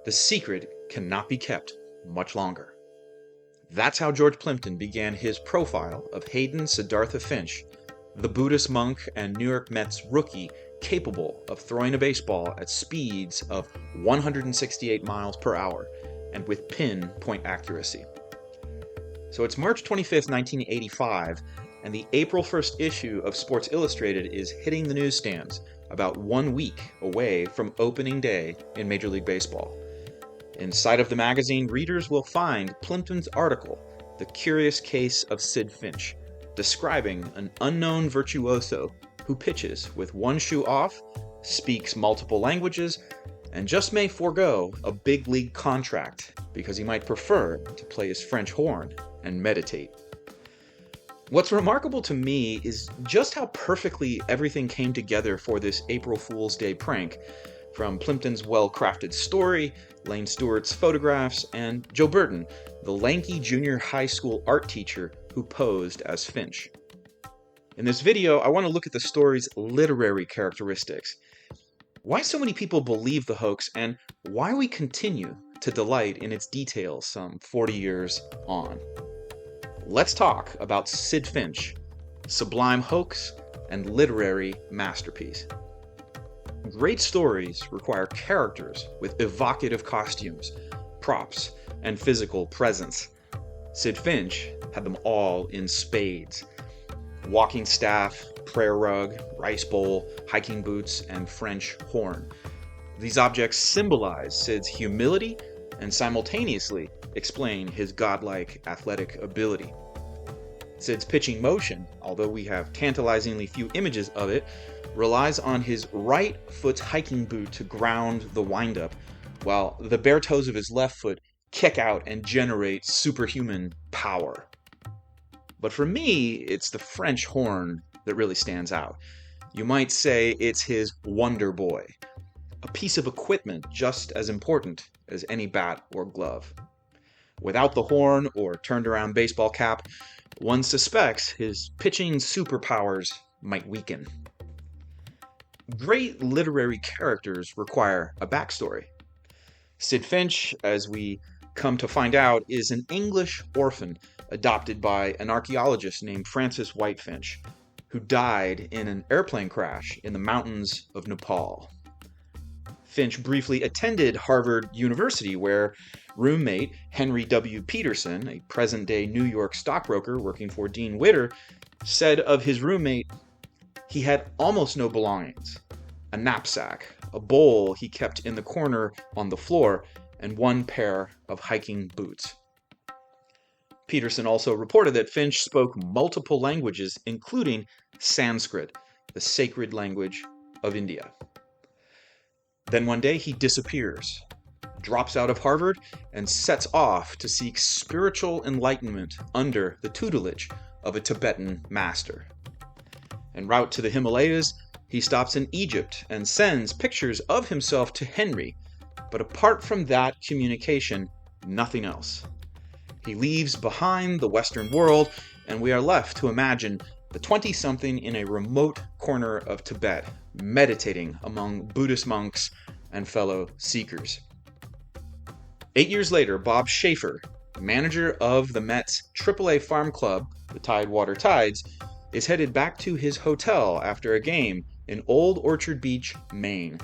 The secret cannot be kept much longer. That's how George Plimpton began his profile of Hayden Siddhartha Finch, the Buddhist monk and New York Mets rookie capable of throwing a baseball at speeds of 168 miles per hour and with pinpoint accuracy. So it's March 25th, 1985, and the April 1st issue of Sports Illustrated is hitting the newsstands about 1 week away from opening day in Major League Baseball. Inside of the magazine, readers will find Plimpton's article, The Curious Case of Sid Finch, describing an unknown virtuoso who pitches with one shoe off, speaks multiple languages, and just may forego a big league contract because he might prefer to play his French horn and meditate. What's remarkable to me is just how perfectly everything came together for this April Fool's Day prank, from Plimpton's well-crafted story, Lane Stewart's photographs, and Joe Burton, the lanky junior high school art teacher who posed as Finch. In this video, I want to look at the story's literary characteristics, why so many people believe the hoax, and why we continue to delight in its details some 40 years on. Let's talk about Sid Finch, sublime hoax and literary masterpiece. Great stories require characters with evocative costumes, props, and physical presence. Sid Finch had them all in spades. Walking staff, prayer rug, rice bowl, hiking boots, and French horn. These objects symbolize Sid's humility and simultaneously explain his godlike athletic ability. Sid's pitching motion, although we have tantalizingly few images of it, relies on his right foot's hiking boot to ground the windup, while the bare toes of his left foot kick out and generate superhuman power. But for me, it's the French horn that really stands out. You might say it's his wonder boy, a piece of equipment just as important as any bat or glove. Without the horn or turned around baseball cap, one suspects his pitching superpowers might weaken. Great literary characters require a backstory. Sid Finch, as we come to find out, is an English orphan adopted by an archaeologist named Francis White Finch, who died in an airplane crash in the mountains of Nepal. Finch briefly attended Harvard University, where roommate Henry W. Peterson, a present-day New York stockbroker working for Dean Witter, said of his roommate, he had almost no belongings, a knapsack, a bowl he kept in the corner on the floor, and one pair of hiking boots. Peterson also reported that Finch spoke multiple languages, including Sanskrit, the sacred language of India. Then one day he disappears, drops out of Harvard, and sets off to seek spiritual enlightenment under the tutelage of a Tibetan master. En route to the Himalayas, he stops in Egypt and sends pictures of himself to Henry, but apart from that communication, nothing else. He leaves behind the Western world, and we are left to imagine the 20-something in a remote corner of Tibet, meditating among Buddhist monks and fellow seekers. 8 years later, Bob Schaefer, manager of the Mets AAA farm club, the Tidewater Tides, is headed back to his hotel after a game in Old Orchard Beach, Maine.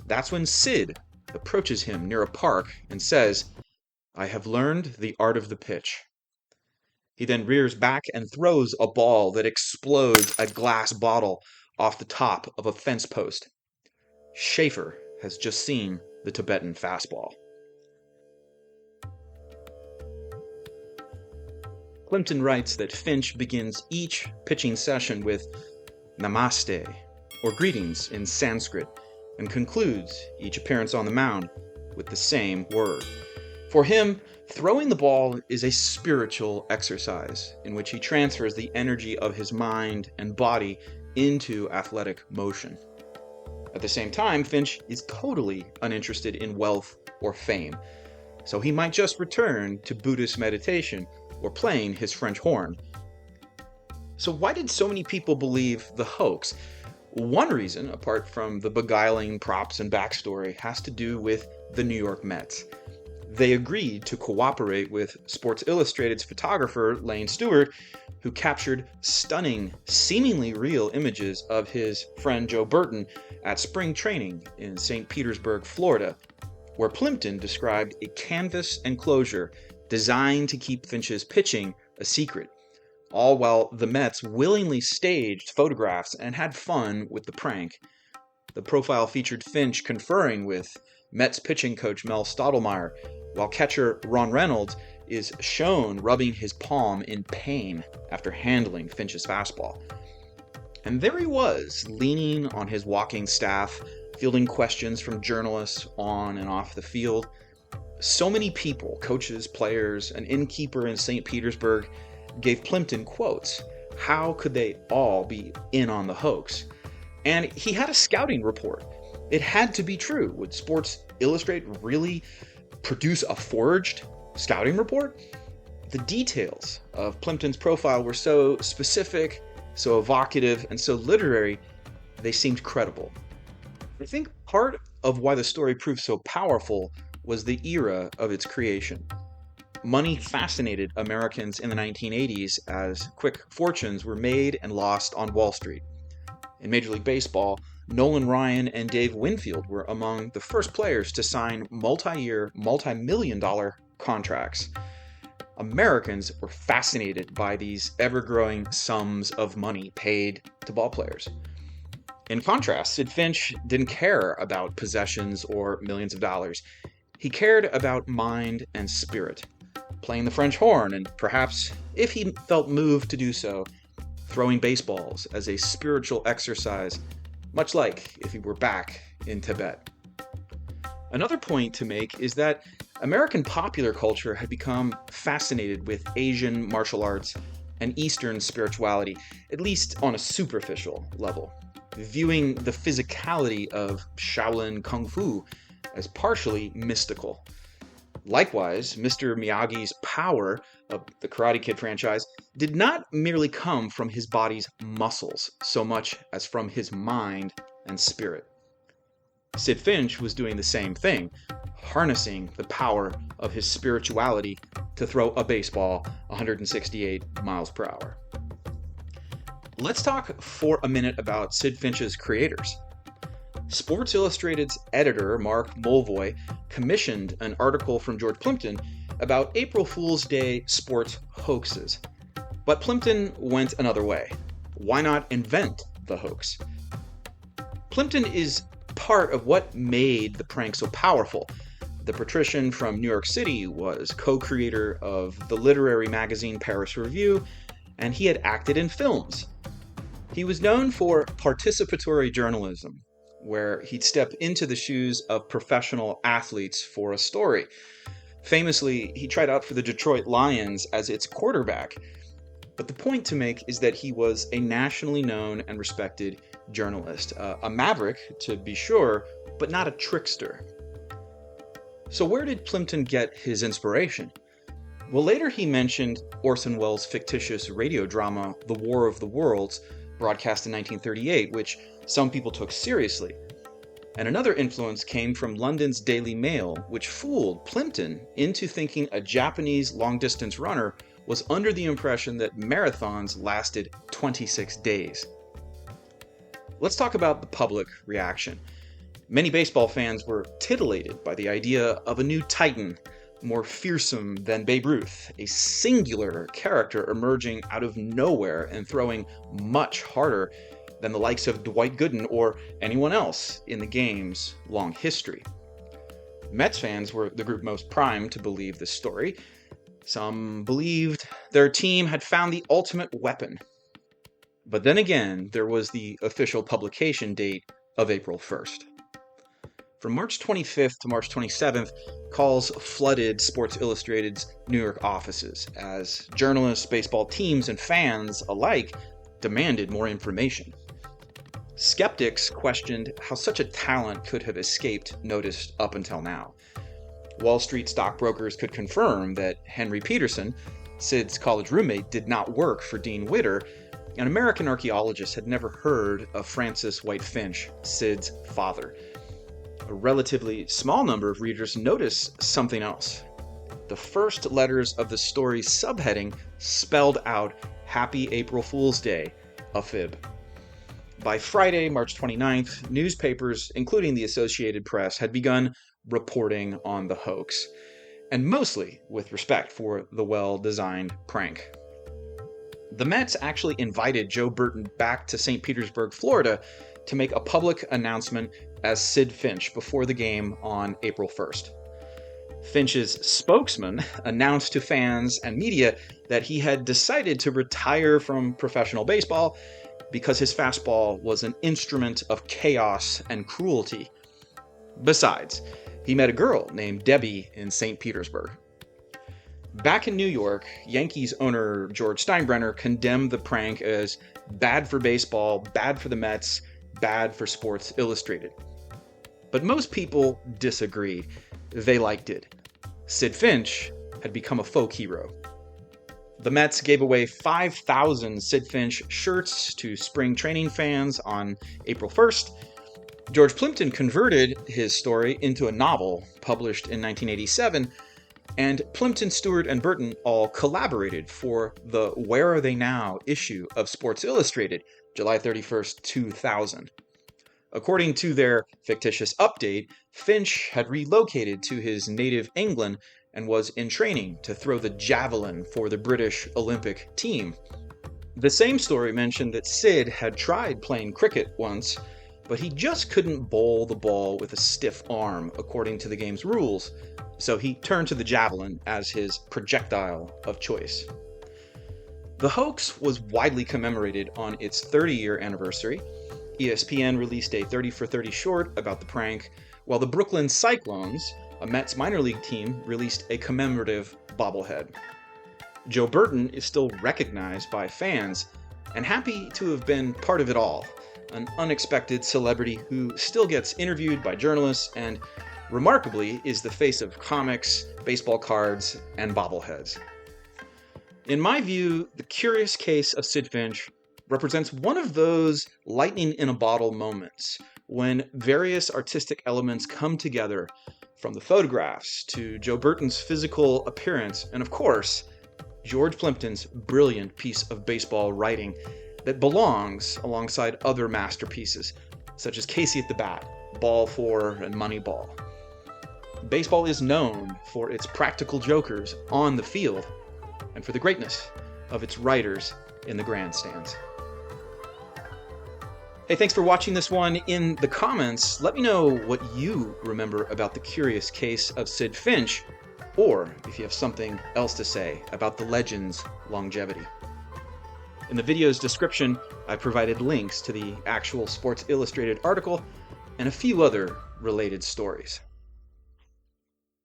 That's when Sid approaches him near a park and says, "I have learned the art of the pitch." He then rears back and throws a ball that explodes a glass bottle off the top of a fence post. Schaefer has just seen the Tibetan fastball. Plimpton writes that Finch begins each pitching session with Namaste, or greetings in Sanskrit, and concludes each appearance on the mound with the same word. For him, throwing the ball is a spiritual exercise in which he transfers the energy of his mind and body into athletic motion. At the same time, Finch is totally uninterested in wealth or fame, so he might just return to Buddhist meditation or playing his French horn. So why did so many people believe the hoax? One reason, apart from the beguiling props and backstory, has to do with the New York Mets. They agreed to cooperate with Sports Illustrated's photographer, Lane Stewart, who captured stunning, seemingly real images of his friend Joe Burton at spring training in St. Petersburg, Florida, where Plimpton described a canvas enclosure designed to keep Finch's pitching a secret, all while the Mets willingly staged photographs and had fun with the prank. The profile featured Finch conferring with Mets pitching coach Mel Stottlemyre, while catcher Ron Reynolds is shown rubbing his palm in pain after handling Finch's fastball. And there he was, leaning on his walking staff, fielding questions from journalists on and off the field. So many people, coaches, players, an innkeeper in St. Petersburg, gave Plimpton quotes. How could they all be in on the hoax? And he had a scouting report. It had to be true. Would Sports Illustrated really produce a forged scouting report? The details of Plimpton's profile were so specific, so evocative, and so literary, they seemed credible. I think part of why the story proved so powerful was the era of its creation. Money fascinated Americans in the 1980s as quick fortunes were made and lost on Wall Street. In Major League Baseball, Nolan Ryan and Dave Winfield were among the first players to sign multi-year, multi-million-dollar contracts. Americans were fascinated by these ever-growing sums of money paid to ballplayers. In contrast, Sid Finch didn't care about possessions or millions of dollars. He cared about mind and spirit, playing the French horn and perhaps, if he felt moved to do so, throwing baseballs as a spiritual exercise, much like if he were back in Tibet. Another point to make is that American popular culture had become fascinated with Asian martial arts and Eastern spirituality, at least on a superficial level, viewing the physicality of Shaolin Kung Fu as partially mystical. Likewise, Mr. Miyagi's power of the Karate Kid franchise did not merely come from his body's muscles so much as from his mind and spirit. Sid Finch was doing the same thing, harnessing the power of his spirituality to throw a baseball 168 miles per hour. Let's talk for a minute about Sid Finch's creators. Sports Illustrated's editor, Mark Mulvoy, commissioned an article from George Plimpton about April Fool's Day sports hoaxes. But Plimpton went another way. Why not invent the hoax? Plimpton is part of what made the prank so powerful. The patrician from New York City was co-creator of the literary magazine Paris Review, and he had acted in films. He was known for participatory journalism, where he'd step into the shoes of professional athletes for a story. Famously, he tried out for the Detroit Lions as its quarterback. But the point to make is that he was a nationally known and respected journalist, a maverick, to be sure, but not a trickster. So where did Plimpton get his inspiration? Well, later he mentioned Orson Welles' fictitious radio drama, The War of the Worlds, broadcast in 1938, which some people took seriously. And another influence came from London's Daily Mail, which fooled Plimpton into thinking a Japanese long-distance runner was under the impression that marathons lasted 26 days. Let's talk about the public reaction. Many baseball fans were titillated by the idea of a new titan, more fearsome than Babe Ruth, a singular character emerging out of nowhere and throwing much harder than the likes of Dwight Gooden or anyone else in the game's long history. Mets fans were the group most primed to believe this story. Some believed their team had found the ultimate weapon. But then again, there was the official publication date of April 1st. From March 25th to March 27th, calls flooded Sports Illustrated's New York offices as journalists, baseball teams, and fans alike demanded more information. Skeptics questioned how such a talent could have escaped notice up until now. Wall Street stockbrokers could confirm that Henry Peterson, Sid's college roommate, did not work for Dean Witter, and American archaeologists had never heard of Francis White Finch, Sid's father. a relatively small number of readers notice something else. The first letters of the story's subheading spelled out Happy April Fool's Day, a fib. By Friday, March 29th, newspapers, including the Associated Press, had begun reporting on the hoax, and mostly with respect for the well-designed prank. The Mets actually invited Joe Burton back to St. Petersburg, Florida, to make a public announcement as Sid Finch before the game on April 1st. Finch's spokesman announced to fans and media that he had decided to retire from professional baseball because his fastball was an instrument of chaos and cruelty. Besides, he met a girl named Debbie in St. Petersburg. Back in New York, Yankees owner George Steinbrenner condemned the prank as bad for baseball, bad for the Mets, bad for Sports Illustrated. But most people disagreed. They liked it. Sid Finch had become a folk hero. The Mets gave away 5,000 Sid Finch shirts to spring training fans on April 1st. George Plimpton converted his story into a novel published in 1987, and Plimpton, Stewart, and Burton all collaborated for the Where Are They Now issue of Sports Illustrated, July 31st, 2000. According to their fictitious update, Finch had relocated to his native England and was in training to throw the javelin for the British Olympic team. The same story mentioned that Sid had tried playing cricket once, but he just couldn't bowl the ball with a stiff arm according to the game's rules, so he turned to the javelin as his projectile of choice. The hoax was widely commemorated on its 30-year anniversary. ESPN released a 30 for 30 short about the prank, while the Brooklyn Cyclones, a Mets minor league team, released a commemorative bobblehead. Joe Burton is still recognized by fans and happy to have been part of it all, an unexpected celebrity who still gets interviewed by journalists and, remarkably, is the face of comics, baseball cards, and bobbleheads. In my view, the curious case of Sid Finch represents one of those lightning-in-a-bottle moments when various artistic elements come together, from the photographs to Joe Burton's physical appearance, and of course, George Plimpton's brilliant piece of baseball writing that belongs alongside other masterpieces, such as Casey at the Bat, Ball 4, and Moneyball. Baseball is known for its practical jokers on the field and for the greatness of its writers in the grandstands. Hey, thanks for watching this one. In the comments, let me know what you remember about the curious case of Sid Finch, or if you have something else to say about the legend's longevity. In the video's description, I provided links to the actual Sports Illustrated article and a few other related stories.